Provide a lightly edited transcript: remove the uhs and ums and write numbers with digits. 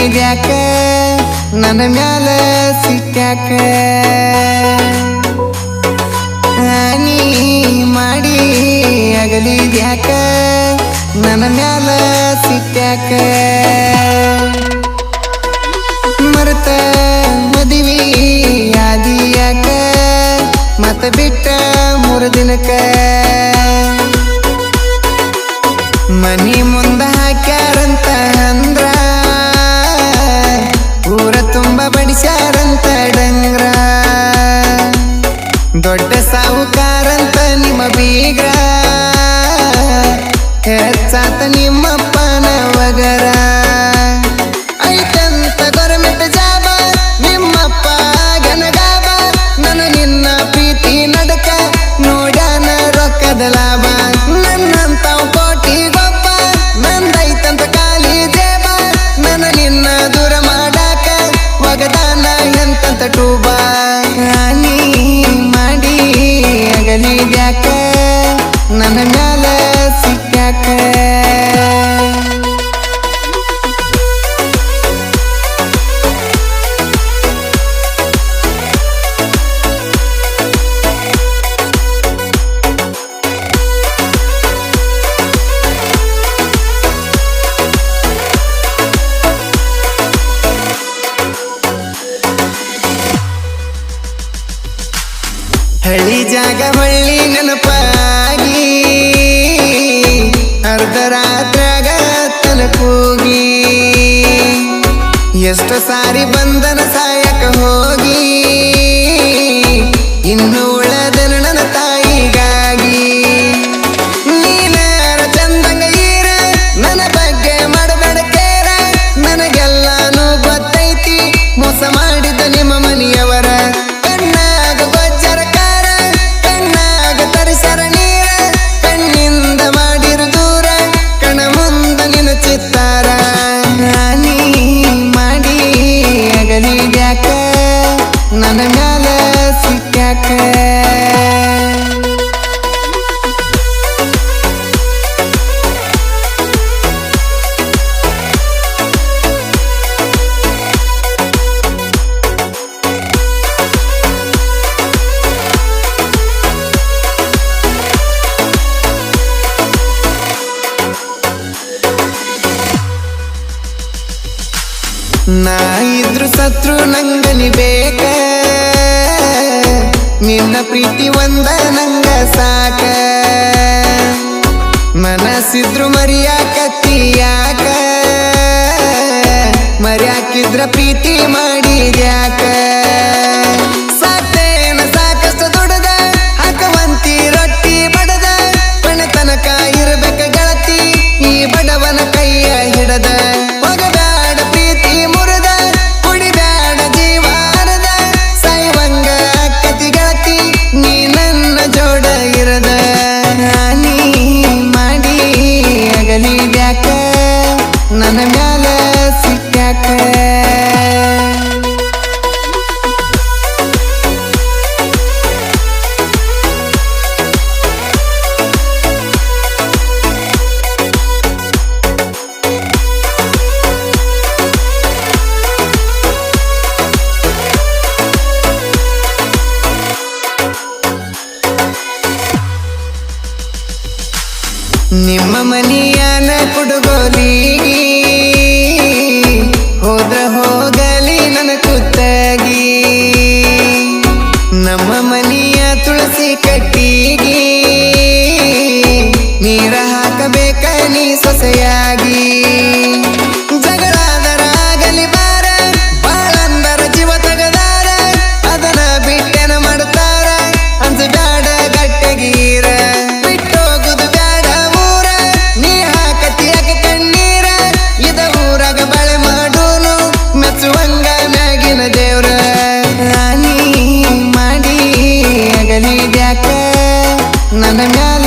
ಅಗಲಿದ್ಯಾಕ ನನ್ನ ಮ್ಯಾಲ ಸಿಟ್ಟ್ಯಾಕ ನೀ ಮಾಡಿ ಅಗಲಿದ್ಯಾಕ ನನ್ನ ಮ್ಯಾಲ ಸಿಟ್ಟ್ಯಾಕ ಮರೆತ ಮದುವೆ ಆದಿಯಾಕ ಮತ್ತ ಬಿಟ್ಟ 3 ದಿನಕ್ಕ ಮನಿ ಮುಂದ ಹಾಕ್ಯಾರಂತ ಅಂದ್ರ ಊರ ತುಂಬ ಬಡಿಸ್ಯಾರಂತ ಡಂಗ್ರ ದೊಡ್ಡ ಸಾಹುಕಾರಂತ ನಿಮ್ಮ ಬೀಗ್ರ ಹೆಚ್ಚಾತ ನಿಮ್ಮಪ್ಪನ ವಗರ ಐತಂತ ಗೌರ್ಮೆಂಟ್ ಜಾಬ ನಿಮ್ಮಪ್ಪ ಗನಗಾಬ ನನ್ನ ನಿನ್ನ ಪ್ರೀತಿ ನಡಕ ನೋಡ್ಯಾನ ರೊಕ್ಕದ ಲಾಭ ನನ್ನಂತ ಕೋಟಿ ಗೊಬ್ಬ ನಂದೈತಂತ ಖಾಲಿ ಜೇಬ ನನ್ನ ನಿನ್ನ ದೂರ ಮಾಡಾಕ ಒಗದಾನ ಎಂತಂತ ಟೂಬ ನೀ ಮಾಡಿ ಅಗಲಿದ್ಯಾಕ ನನ್ನ ಮ್ಯಾಲ ಸಿಟ್ಟ್ಯಾಕ ಹಳ್ಳಿ ಜಾಗ ಹೊಳ್ಳಿ ನೆನಪಾಗಿ ಅರ್ಧರಾತ್ರಾಗ ತಲುಪೋಗಿ ಎಷ್ಟು ಸಾರಿ ಬಂದನ ಸಾಯಕ ಹೋಗಿ ಇನ್ನು ಉಳದನ ನನ್ನ ತಾಯಿಗಾಗಿ ನೀನಾರ ಚಂದಂಗ ಈರ ನನ್ನ ಬಗ್ಗೆ ಮಾಡಬೇಡ ಕೇರ ನನಗೆಲ್ಲಾನು ಗೊತ್ತೈತಿ ಮೋಸ ಮಾಡಿದ ನಿಮ್ಮ ಮನೆಯವರ ಕಣ್ಣಾಗ ಗೊಜ್ಜರ ಕಾರ ಕಣ್ಣಾಗ ತರಿಸರ ನೀರ ಕಣ್ಣಿಂದ ಮಾಡಿರು ದೂರ ಕಣ ಮುಂದ ನಿನ್ನ ಚಿತ್ತಾರ ನೀ ಮಾಡಿ ಅಗಲಿದ್ಯಾಕ ನನ್ನ ಮ್ಯಾಲ ಸಿಟ್ಟ್ಯಾಕ ನಾ ಇದ್ರು ಸತ್ರು ನಂಗನಿ ಬೇಕ ನಿನ್ನ ಪ್ರೀತಿ ಒಂದ ನಂಗ ಸಾಕ ಮನಸ್ಸಿದ್ರು ಮರಿಯಾಕತ್ತಿಯಾಕ ಮರ್ಯಾಕಿದ್ರ ಪ್ರೀತಿ ಮಾಡಿದ್ಯಾಕ ಸಾಕೇನ ಸಾಕಷ್ಟು ದುಡದ ಹಾಕವಂತಿ ರೊಟ್ಟಿ ಬಡದ ಪಣತನಕ ಇರ್ಬೇಕ ಗೆಳತಿ ಈ ಬಡವನ ಕೈಯ ಹಿಡದ ಹೋಗಬೇಡ ಪ್ರೀತಿ ಮುರದ ಕುಡಿಬೇಡ ಜೀವಾರದ ಸಾಯುವಂಗ ಕತಿ ಗೆಳತಿ ನೀ ನನ್ನ ಜೋಡ ಇರದ ನೀ ಮಾಡಿ ಅಗಲಿದ್ಯಾಕ ನನ್ನ ಮ್ಯಾಲ ಸಿಟ್ಟ್ಯಾಕ ನಿಮ್ಮ ಮನಿಯನ ಕುಡುಗೋಲಿಗಿ ಹೋದ್ರ ಹೋಗಲಿ ನನ್ನ ಕುತ್ತಗಿ ನಮ್ಮ ಮನಿಯ ತುಳಸಿ ಕಟ್ಟಿಗಿ ನೀರ ಹಾಕಬೇಕ ನೀ ಸೊಸೆಯಾಗಿ ಜಗಳಾದರಾಗಲಿ ಬಾರ ಬಾಳಂದರ ಜೀವ ತಗದಾರ ಅದನ್ನ ಬಿಟ್ಟೆನ ಮಾಡ್ತಾರ ಅಂಜಬ್ಯಾಡ ಗಟ್ಟಗೀರ ಬಿಟ್ಟೋಗುದು ಬ್ಯಾಡ ಊರ ನೀ ಹಾಕತಿಯಾಕ ಕಣ್ಣೀರ ಇದ ಊರಾಗ ಬಳೆ ಮಾಡೂನು ಮೆಚ್ಚುವಂಗ ಮ್ಯಾಗಿನ ದೇವ್ರ ನೀ ಮಾಡಿ ಅಗಲಿದ್ಯಾಕ ನನ್ನ ಮ್ಯಾಲ